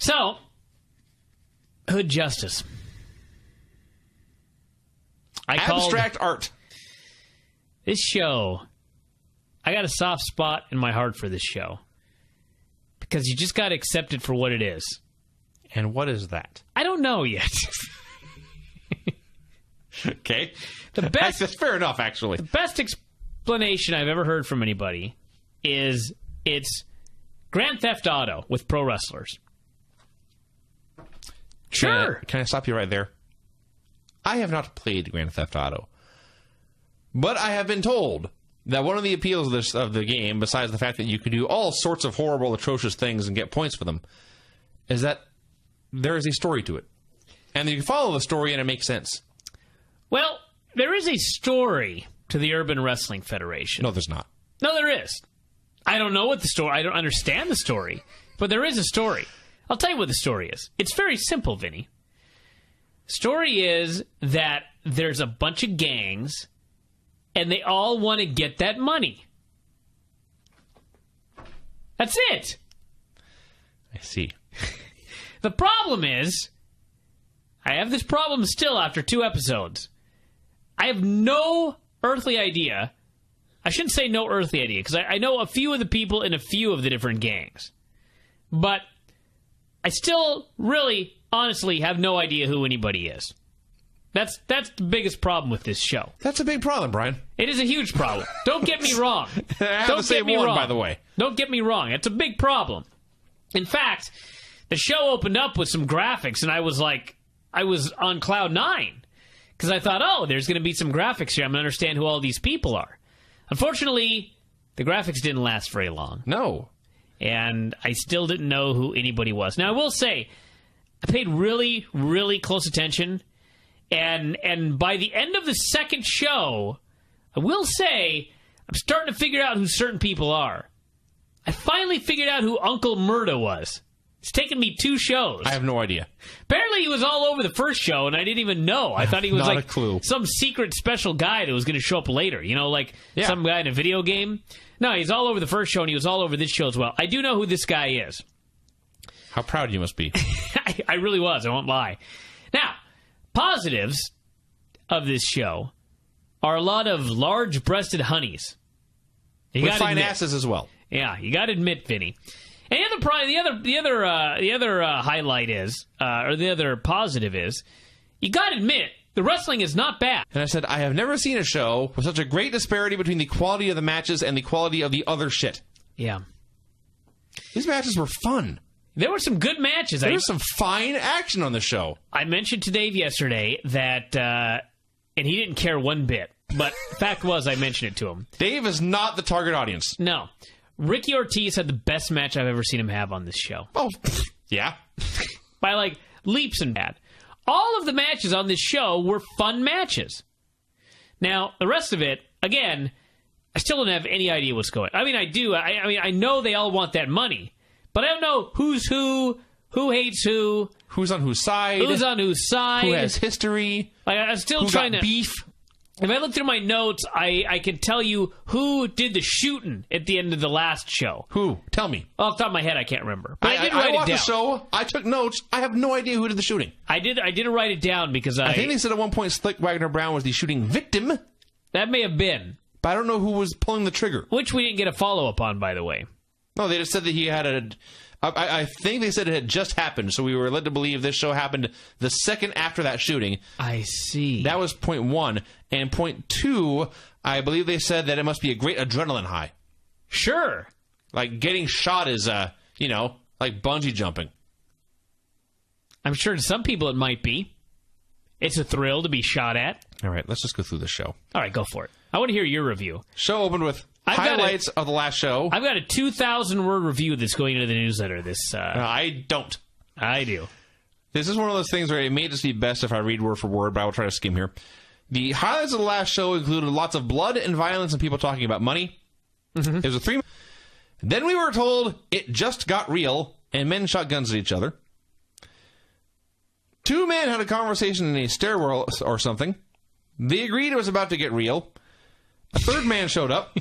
So, Hood Justice. Abstract art. This show, I got a soft spot in my heart for this show. Because you just got to accept it for what it is. And what is that? I don't know yet. Okay. That's fair enough, actually. The best explanation I've ever heard from anybody is it's Grand Theft Auto with pro wrestlers. Sure. Can I stop you right there? I have not played Grand Theft Auto. But I have been told that one of the appeals of the game, besides the fact that you can do all sorts of horrible, atrocious things and get points for them, is that there is a story to it. And you can follow the story and it makes sense. Well, there is a story to the Urban Wrestling Federation. No, there's not. No, there is. I don't know what the story... I don't understand the story. But there is a story. I'll tell you what the story is. It's very simple, Vinny. Story is that there's a bunch of gangs, and they all want to get that money. That's it. I see. The problem is, I have this problem still after 2 episodes. I have no earthly idea. I shouldn't say no earthly idea, because I know a few of the people in a few of the different gangs. But I still really, honestly, have no idea who anybody is. That's the biggest problem with this show. That's a big problem, Brian. It is a huge problem. Don't get me wrong. I have the same one, by the way. Don't get me wrong. It's a big problem. In fact, the show opened up with some graphics, and I was on cloud 9. Because I thought, oh, there's going to be some graphics here. I'm going to understand who all these people are. Unfortunately, the graphics didn't last very long. No. And I still didn't know who anybody was. Now, I will say, I paid really, really close attention. And by the end of the second show, I will say, I'm starting to figure out who certain people are. I finally figured out who Uncle Murda was. It's taken me 2 shows. I have no idea. Apparently, he was all over the first show, and I didn't even know. I thought he was Not like a clue. Some secret special guy that was going to show up later. You know, like some guy in a video game. No, he's all over the first show, and he was all over this show as well. I do know who this guy is. How proud you must be. I really was. I won't lie. Now, positives of this show are a lot of large-breasted honeys. With fine asses as well. Yeah, you got to admit, Vinny. And the other highlight is, or the other positive is, you got to admit, the wrestling is not bad. And I said, I have never seen a show with such a great disparity between the quality of the matches and the quality of the other shit. Yeah. These matches were fun. There were some good matches. There was some fine action on the show. I mentioned to Dave yesterday that, and he didn't care one bit, but the fact was I mentioned it to him. Dave is not the target audience. No. Ricky Ortiz had the best match I've ever seen him have on this show. Oh, yeah. By, like, leaps and bounds. All of the matches on this show were fun matches. Now, the rest of it, again, I still don't have any idea what's going on. I mean, I do. I mean, I know they all want that money, but I don't know who's who hates who. Who's on whose side. Who's on whose side. Who has history. Like, I'm still who trying got to... beef. If I look through my notes, I can tell you who did the shooting at the end of the last show. Who? Tell me. Off the top of my head, I can't remember. But I did watched write it down. the show. I took notes. I have no idea who did the shooting. I did write it down because I think they said at one point Slick Wagner Brown was the shooting victim. That may have been. But I don't know who was pulling the trigger. Which we didn't get a follow-up on, by the way. No, they just said that he had a... I think they said it had just happened, so we were led to believe this show happened the second after that shooting. I see. That was point 1. And point 2, I believe they said that it must be a great adrenaline high. Sure. Like, getting shot is, like bungee jumping. I'm sure to some people it might be. It's a thrill to be shot at. All right, let's just go through the show. All right, go for it. I want to hear your review. Show opened with highlights of the last show. I've got a 2,000-word review that's going into the newsletter. I don't. I do. This is one of those things where it may just be best if I read word for word, but I will try to skim here. The highlights of the last show included lots of blood and violence and people talking about money. Mm-hmm. It was a 3... Then we were told it just got real, and men shot guns at each other. 2 men had a conversation in a stairwell or something. They agreed it was about to get real. A 3rd man showed up.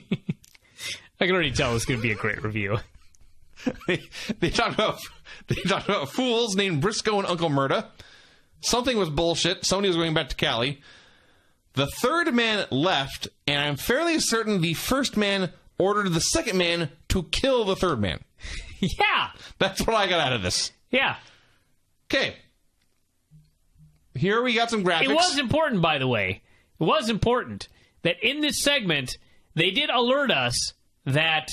I can already tell it's going to be a great review. they talked about fools named Briscoe and Uncle Murda. Something was bullshit. Somebody was going back to Cali. The third man left, and I'm fairly certain the first man ordered the second man to kill the third man. Yeah. That's what I got out of this. Yeah. Okay. Here we got some graphics. It was important, by the way. It was important that in this segment, they did alert us that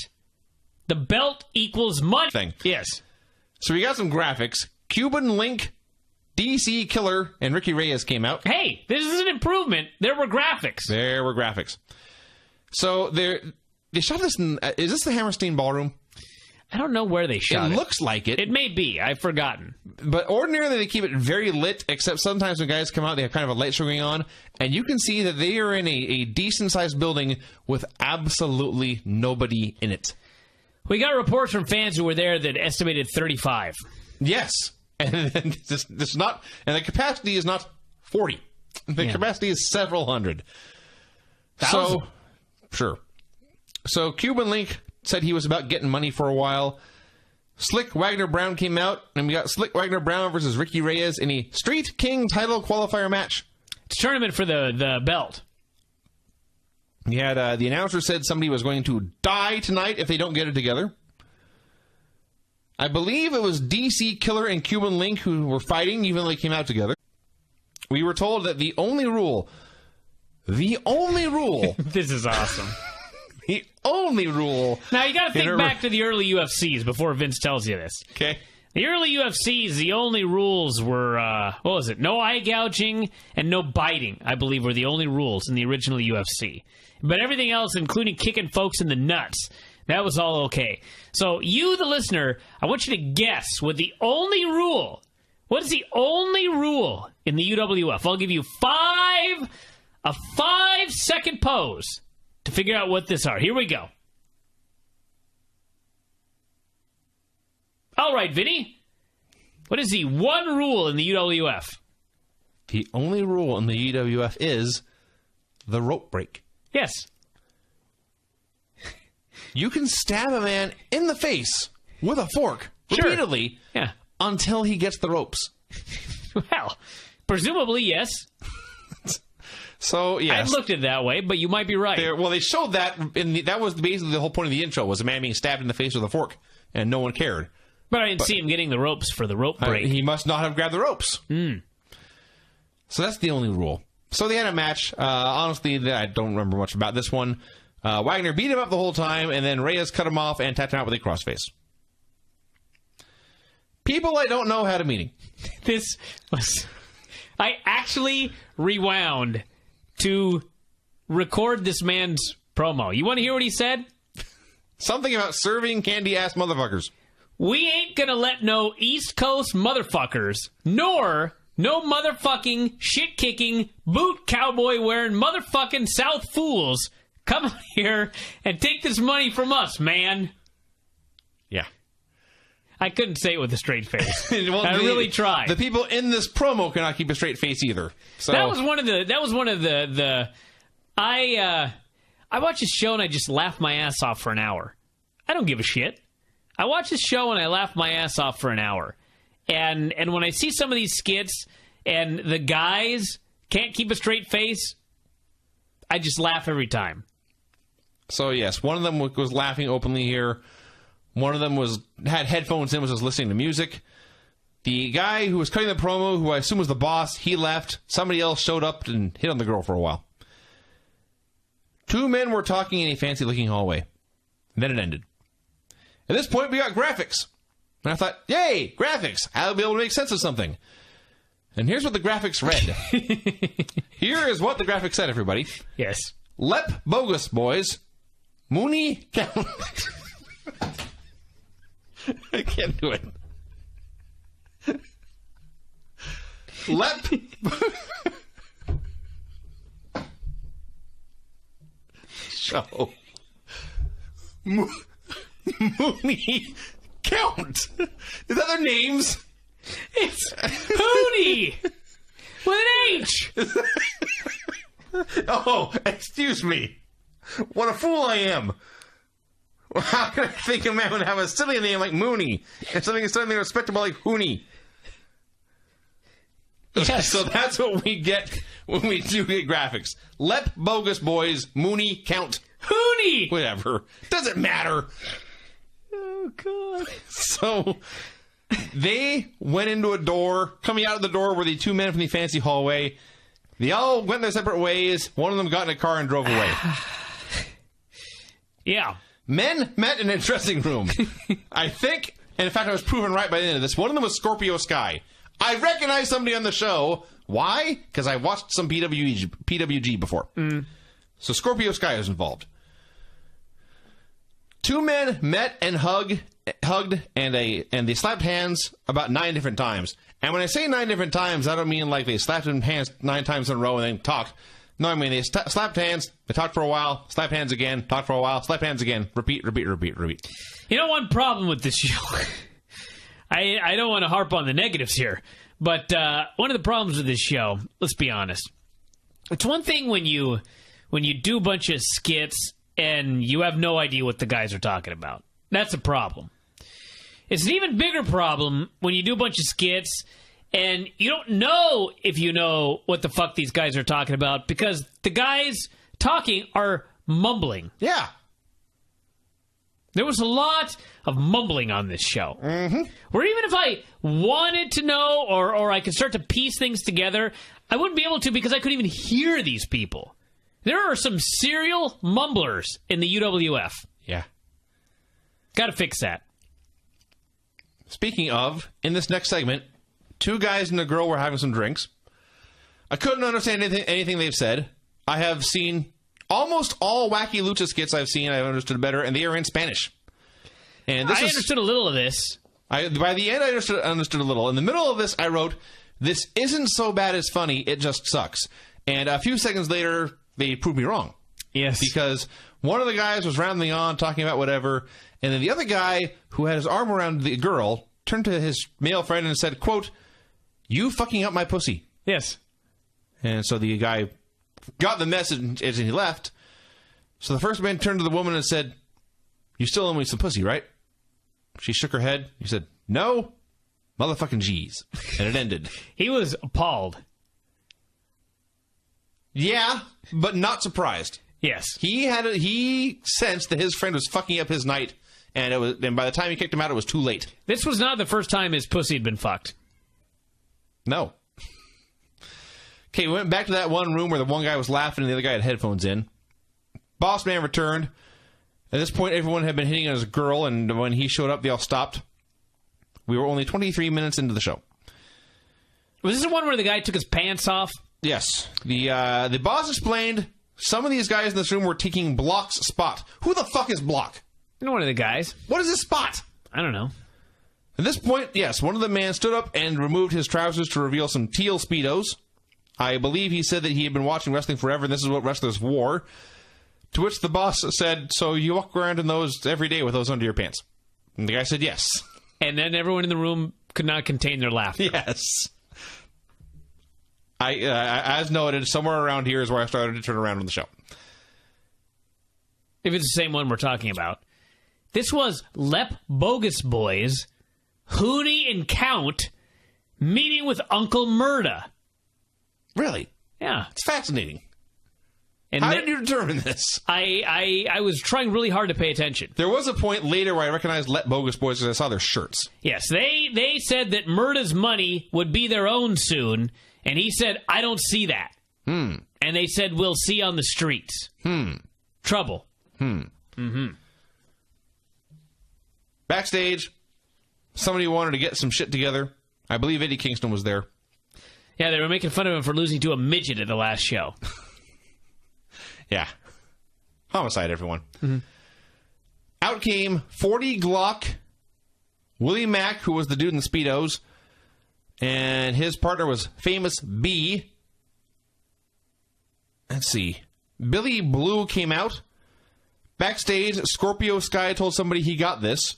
the belt equals money. Thing. Yes. So we got some graphics. Cuban Link, DC Killer, and Ricky Reyes came out. Hey, this is an improvement. There were graphics. So they shot this in... is this the Hammerstein Ballroom? I don't know where they shot it. It looks like it. It may be. I've forgotten. But ordinarily they keep it very lit, except sometimes when guys come out, they have kind of a light show going on. And you can see that they are in a decent-sized building with absolutely nobody in it. We got reports from fans who were there that estimated 35. Yes. And it's not... And the capacity is not 40. The capacity is several hundred. 1,000. So, sure. So Cuban Link said he was about getting money for a while. Slick Wagner Brown came out, and we got Slick Wagner Brown versus Ricky Reyes in a Street King title qualifier match. It's a tournament for the belt. He had the announcer said somebody was going to die tonight if they don't get it together. I believe it was DC Killer and Cuban Link who were fighting, even though they came out together. We were told that the only rule... This is awesome. The only rule... Now, you got to think back to the early UFCs before Vince tells you this. Okay. The early UFCs, the only rules were, what was it? No eye gouging and no biting, I believe, were the only rules in the original UFC. But everything else, including kicking folks in the nuts, that was all okay. So you, the listener, I want you to guess what the only rule... What is the only rule in the UWF? I'll give you a 5-second pose to figure out what this are. Here we go. All right, Vinny. What is the one rule in the UWF? The only rule in the UWF is the rope break. Yes. You can stab a man in the face with a fork repeatedly until he gets the ropes. Well, presumably, yes. So, yes. I looked at it that way, but you might be right. They showed that, that was basically the whole point of the intro, was a man being stabbed in the face with a fork, and no one cared. But I didn't see him getting the ropes for the rope break. He must not have grabbed the ropes. So that's the only rule. So they had a match. Honestly, I don't remember much about this one. Wagner beat him up the whole time, and then Reyes cut him off and tapped him out with a crossface. People I don't know had a meeting. This was... I actually rewound to record this man's promo. You want to hear what he said? Something about serving candy-ass motherfuckers. We ain't gonna let no East Coast motherfuckers, nor no motherfucking shit-kicking, boot cowboy-wearing motherfucking South fools come out here and take this money from us, man. Yeah. I couldn't say it with a straight face. Well, I really tried. The people in this promo cannot keep a straight face either. So that was one of the I watch this show and I just laugh my ass off for an hour. I don't give a shit. I watch this show and I laugh my ass off for an hour. And when I see some of these skits and the guys can't keep a straight face, I just laugh every time. So yes, one of them was laughing openly here. One of them had headphones in, was just listening to music. The guy who was cutting the promo, who I assume was the boss, he left. Somebody else showed up and hit on the girl for a while. Two men were talking in a fancy-looking hallway. And then it ended. At this point, we got graphics. And I thought, yay, graphics. I'll be able to make sense of something. And here's what the graphics read. Here is what the graphics said, everybody. Yes. Lep bogus, boys. Mooney count. I can't do it. Lep. Show. Mooney count. Is that their names? It's Hoonie with an H. Oh, excuse me. What a fool I am. How can I think a man would have a silly name like Mooney and something respectable like Hooney? Yes. So that's what we get when we do get graphics. Lep, bogus boys, Mooney, count. Hooney! Whatever. Doesn't matter. Oh, God. So they went into a door. Coming out of the door were the two men from the fancy hallway. They all went their separate ways. One of them got in a car and drove away. Yeah. Men met in a dressing room. I think, and in fact I was proven right by the end of this, one of them was Scorpio Sky. I recognized somebody on the show. Why? Because I watched some PWG before. So Scorpio Sky was involved. Two men met and hugged and they slapped hands about 9 different times. And when I say 9 different times, I don't mean like they slapped hands 9 times in a row and then talked. No, I mean they slapped hands, they talked for a while, slapped hands again, talked for a while, slapped hands again, repeat. You know, one problem with this show, I don't want to harp on the negatives here, but one of the problems with this show, let's be honest, it's one thing when you do a bunch of skits and you have no idea what the guys are talking about. That's a problem. It's an even bigger problem when you do a bunch of skits and you don't know if you know what the fuck these guys are talking about because the guys talking are mumbling. Yeah. There was a lot of mumbling on this show. Mm-hmm. Where even if I wanted to know or I could start to piece things together, I wouldn't be able to because I couldn't even hear these people. There are some serial mumblers in the UWF. Yeah. Got to fix that. Speaking of, in this next segment, 2 guys and a girl were having some drinks. I couldn't understand anything they've said. I have seen almost all Wacky Lucha skits I've understood better, and they are in Spanish. And I understood a little of this. By the end, I understood a little. In the middle of this, I wrote, "This isn't so bad as funny, it just sucks." And a few seconds later, they proved me wrong. Yes. Because one of the guys was rambling on, talking about whatever, and then the other guy, who had his arm around the girl, turned to his male friend and said, quote, "You fucking up my pussy." Yes. And so the guy got the message as he left. So the first man turned to the woman and said, "You still owe me some pussy, right?" She shook her head. He said, "No, motherfucking G's." And it ended. He was appalled. Yeah, but not surprised. Yes. He sensed that his friend was fucking up his night, and by the time he kicked him out, it was too late. This was not the first time his pussy had been fucked. No. Okay, we went back to that one room where the one guy was laughing and the other guy had headphones in. Boss man returned. At this point, everyone had been hitting on his girl, and when he showed up, they all stopped. We were only 23 minutes into the show. Was this the one where the guy took his pants off? Yes. The boss explained some of these guys in this room were taking Block's spot. Who the fuck is Block? You know, one of the guys. What is his spot? I don't know. At this point, yes, one of the men stood up and removed his trousers to reveal some teal Speedos. I believe he said that he had been watching wrestling forever and this is what wrestlers wore. To which the boss said, "So you walk around in those every day with those under your pants?" And the guy said yes. And then everyone in the room could not contain their laughter. Yes. As noted, somewhere around here is where I started to turn around on the show. If it's the same one we're talking about. This was Lep Bogus Boys, Hooney and Count meeting with Uncle Murda. Really? Yeah. It's fascinating. And how did you determine this? I was trying really hard to pay attention. There was a point later where I recognized Let Bogus Boys because I saw their shirts. Yes, they said that Murda's money would be their own soon, and he said, "I don't see that." And they said, "We'll see on the streets." Trouble. Backstage, somebody wanted to get some shit together. I believe Eddie Kingston was there. Yeah, they were making fun of him for losing to a midget at the last show. Yeah. Homicide, everyone. Out came 40 Glock, Willie Mack, who was the dude in Speedos, and his partner was Famous B. Let's see. Billy Blue came out. Backstage, Scorpio Sky told somebody he got this.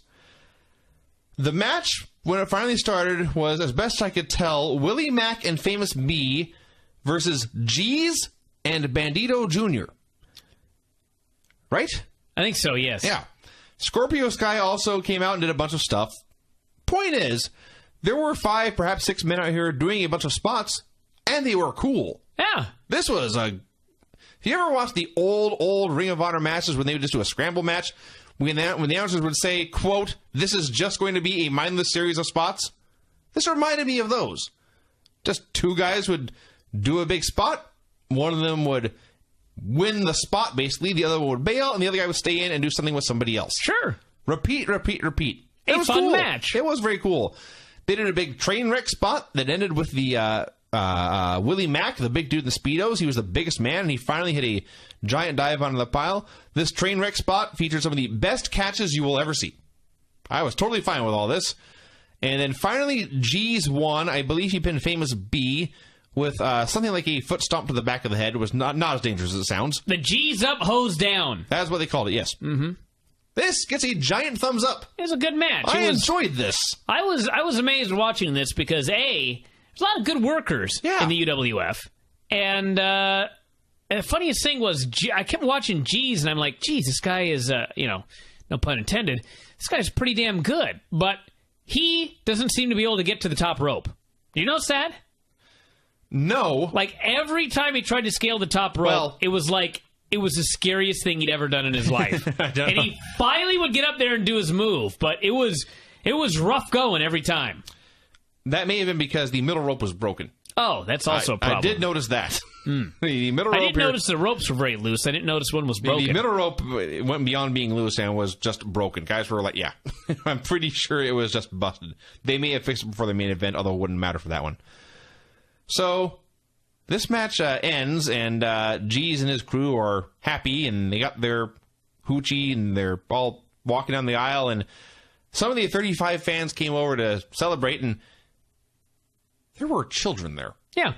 The match, when it finally started, was, as best I could tell, Willie Mack and Famous B versus G's and Bandito Jr. Right? I think so, yes. Yeah. Scorpio Sky also came out and did a bunch of stuff. Point is, there were 5, perhaps 6 men out here doing a bunch of spots, and they were cool. Yeah. This was a... If you ever watched the old Ring of Honor matches when they would just do a scramble match, when the announcers would say, quote, "This is just going to be a mindless series of spots," this reminded me of those. Just 2 guys would do a big spot. One of them would win the spot, basically. The other one would bail, and the other guy would stay in and do something with somebody else. Sure. Repeat. It was fun cool. match. It was very cool. They did a big train wreck spot that ended with the Willie Mack, the big dude in the Speedos. He was the biggest man, and he finally hit a giant dive onto the pile. This train wreck spot featured some of the best catches you will ever see. I was totally fine with all this. And then finally, G's won. I believe he pinned Famous B with something like a foot stomp to the back of the head. It was not as dangerous as it sounds. The G's up, hose down. That's what they called it, yes. Mm-hmm. This gets a giant thumbs up. It was a good match. I enjoyed this. I was amazed watching this because, A, there's a lot of good workers in the UWF. And the funniest thing was, I kept watching G's, and I'm like, geez, this guy is, no pun intended, this guy's pretty damn good. But he doesn't seem to be able to get to the top rope. Do you notice that? No. Like, every time he tried to scale the top rope, it was the scariest thing he'd ever done in his life. And he finally would get up there and do his move, but it was rough going every time. That may have been because the middle rope was broken. Oh, that's also a problem. I did notice that. The middle I rope didn't notice the ropes were very loose. I didn't notice one was broken. The middle rope went beyond being loose and was just broken. Guys were like, yeah. I'm pretty sure it was just busted. They may have fixed it before the main event, although it wouldn't matter for that one. So, this match ends, and G's and his crew are happy, and they got their hoochie, and they're all walking down the aisle, and some of the 35 fans came over to celebrate, and there were children there. Yeah.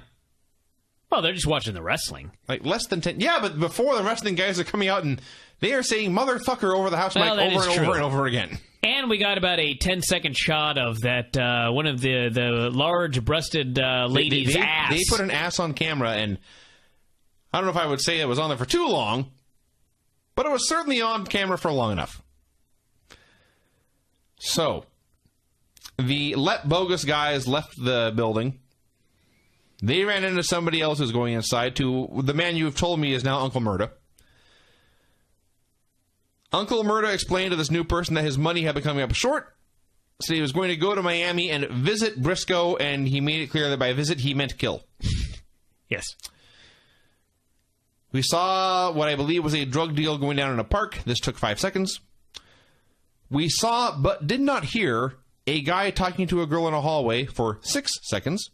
Well, they're just watching the wrestling. Like, less than 10... Yeah, but before the wrestling guys are coming out, and they are saying motherfucker over the house mic over and over and over again. And we got about a 10-second shot of that, one of the large-breasted lady's ass. They put an ass on camera, and I don't know if I would say it was on there for too long, but it was certainly on camera for long enough. So, the Let Bogus guys left the building. They ran into somebody else who's going inside, to the man you've told me is now Uncle Murda. Uncle Murda explained to this new person that his money had been coming up short, so he was going to go to Miami and visit Briscoe, and he made it clear that by visit he meant kill. Yes. We saw what I believe was a drug deal going down in a park. This took 5 seconds. We saw, but did not hear, a guy talking to a girl in a hallway for 6 seconds.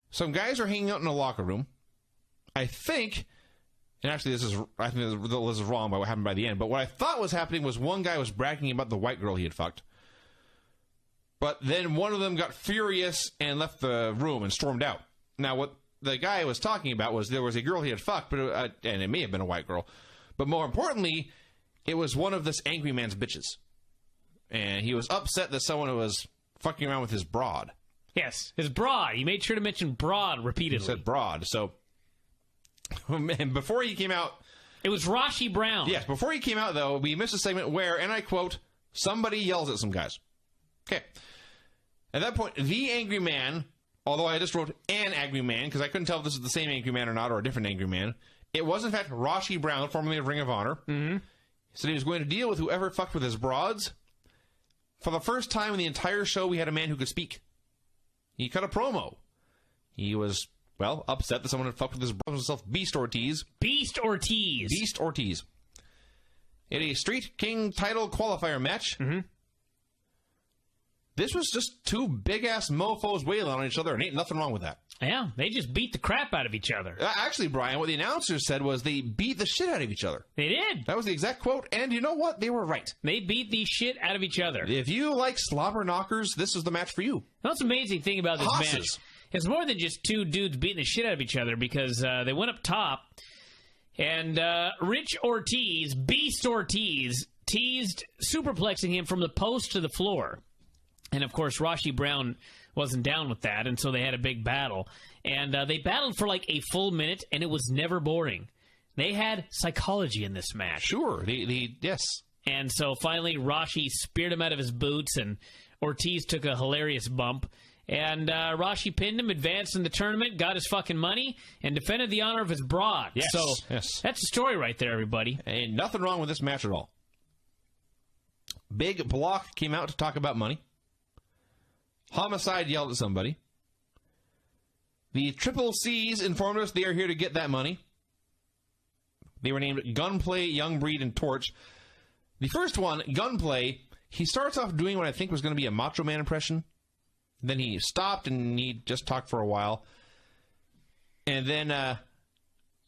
Some guys are hanging out in a locker room. I think... And actually, I think this is wrong by what happened by the end. But what I thought was happening was one guy was bragging about the white girl he had fucked. But then one of them got furious and left the room and stormed out. Now, what the guy was talking about was there was a girl he had fucked, but and it may have been a white girl. But more importantly, it was one of this angry man's bitches. And he was upset that someone was fucking around with his broad. Yes, his broad. He made sure to mention broad repeatedly. He said broad, so... And before he came out... It was Rashi Brown. Yes, before he came out, though, we missed a segment where, and I quote, somebody yells at some guys. Okay. At that point, the angry man, although I just wrote an angry man, because I couldn't tell if this is the same angry man or not, or a different angry man, it was, in fact, Rashi Brown, formerly of Ring of Honor. Mm-hmm. Said he was going to deal with whoever fucked with his broads. For the first time in the entire show, we had a man who could speak. He cut a promo. He was... Well, upset that someone had fucked with his brother himself, Beast Ortiz. Beast Ortiz. Beast Ortiz. In a Street King title qualifier match. Mm-hmm. This was just 2 big-ass mofos wailing on each other, and ain't nothing wrong with that. Yeah, they just beat the crap out of each other. Actually, Brian, what the announcers said was they beat the shit out of each other. They did. That was the exact quote, and you know what? They were right. They beat the shit out of each other. If you like slobber knockers, this is the match for you. That's the amazing thing about this match. It's more than just 2 dudes beating the shit out of each other, because they went up top, and Rich Ortiz, Beast Ortiz, teased superplexing him from the post to the floor. And, of course, Rashi Brown wasn't down with that, and so they had a big battle. And they battled for like a full minute, and it was never boring. They had psychology in this match. Sure, yes. And so finally, Rashi speared him out of his boots, and Ortiz took a hilarious bump. And Rashi pinned him, advanced in the tournament, got his fucking money, and defended the honor of his broad. Yes, so yes. That's the story right there, everybody. Ain't nothing wrong with this match at all. Big Block came out to talk about money. Homicide yelled at somebody. The Triple C's informed us they are here to get that money. They were named Gunplay, Young Breed, and Torch. The first one, Gunplay, he starts off doing what I think was going to be a Macho Man impression. Then he stopped and he just talked for a while. And then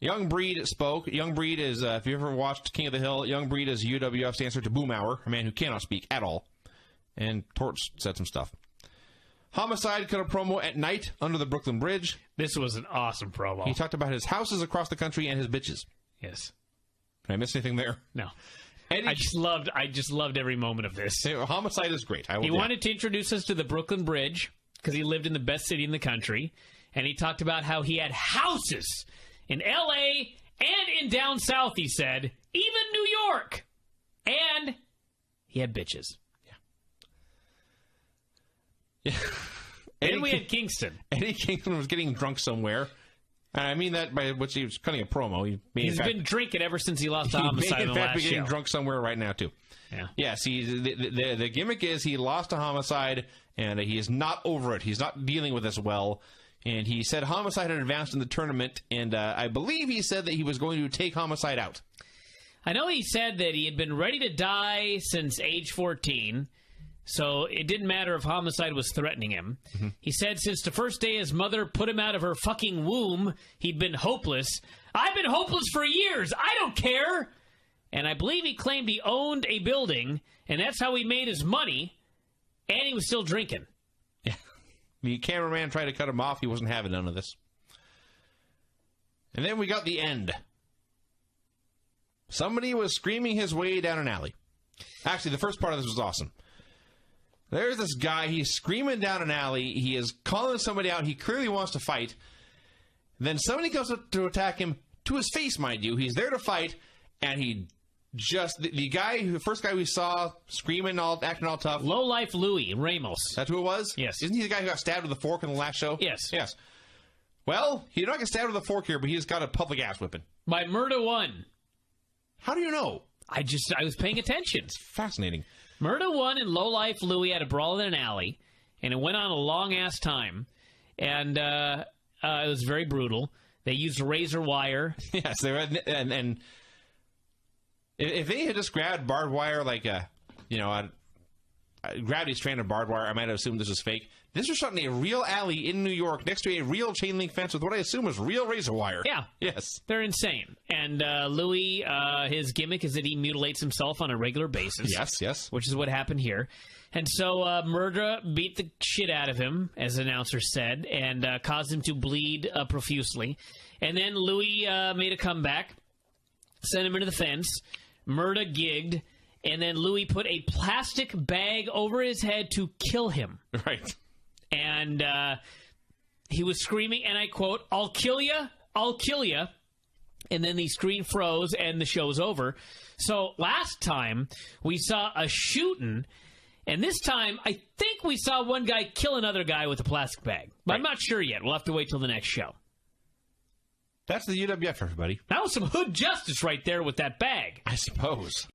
Young Breed spoke. Young Breed is, if you ever watched King of the Hill, Young Breed is UWF's answer to Boomhauer, a man who cannot speak at all. And Torch said some stuff. Homicide cut a promo at night under the Brooklyn Bridge. This was an awesome promo. He talked about his houses across the country and his bitches. Yes. Did I miss anything there? No. I just loved every moment of this. Homicide is great. He wanted to introduce us to the Brooklyn Bridge because he lived in the best city in the country, and he talked about how he had houses in L.A. and in down south, he said, even New York, and he had bitches. Yeah. Then we had Kingston. Eddie Kingston was getting drunk somewhere. I mean that by which he was cutting a promo. He's been drinking ever since he lost to Homicide in the last show. He's getting drunk somewhere right now, too. Yeah. Yes, the gimmick is he lost to Homicide, and he is not over it. He's not dealing with this well. And he said Homicide had advanced in the tournament, and I believe he said that he was going to take Homicide out. I know he said that he had been ready to die since age 14, so it didn't matter if Homicide was threatening him. Mm-hmm. He said since the first day his mother put him out of her fucking womb, he'd been hopeless. I've been hopeless for years. I don't care. And I believe he claimed he owned a building, and that's how he made his money, and he was still drinking. Yeah. The cameraman tried to cut him off. He wasn't having none of this. And then we got the end. Somebody was screaming his way down an alley. Actually, the first part of this was awesome. There's this guy. He's screaming down an alley. He is calling somebody out. He clearly wants to fight. Then somebody goes up to attack him to his face, mind you. He's there to fight, and he just... The first guy we saw screaming, acting all tough. Lowlife Louis Ramos. That's who it was? Yes. Isn't he the guy who got stabbed with a fork in the last show? Yes. Yes. Well, he did not get stabbed with a fork here, but he just got a public ass whipping. By Murda One. How do you know? I was paying attention. It's fascinating. Murda One and Lowlife Louis had a brawl in an alley, and it went on a long-ass time. And it was very brutal. They used razor wire. Yes, they were, and if they had just grabbed barbed wire like a gravity strand of barbed wire, I might have assumed this was fake. This was shot in a real alley in New York next to a real chain link fence with what I assume was real razor wire. Yeah. Yes. They're insane. And Louis, his gimmick is that he mutilates himself on a regular basis. Yes, yes. Which is what happened here. And so Murda beat the shit out of him, as the announcer said, and caused him to bleed profusely. And then Louis made a comeback, sent him into the fence. Murda gigged. And then Louis put a plastic bag over his head to kill him. Right. And he was screaming, and I quote, "I'll kill ya, I'll kill ya." And then the screen froze, and the show's over. So last time, we saw a shooting, and this time, I think we saw one guy kill another guy with a plastic bag. But right. I'm not sure yet. We'll have to wait till the next show. That's the UWF, everybody. That was some hood justice right there with that bag. I suppose.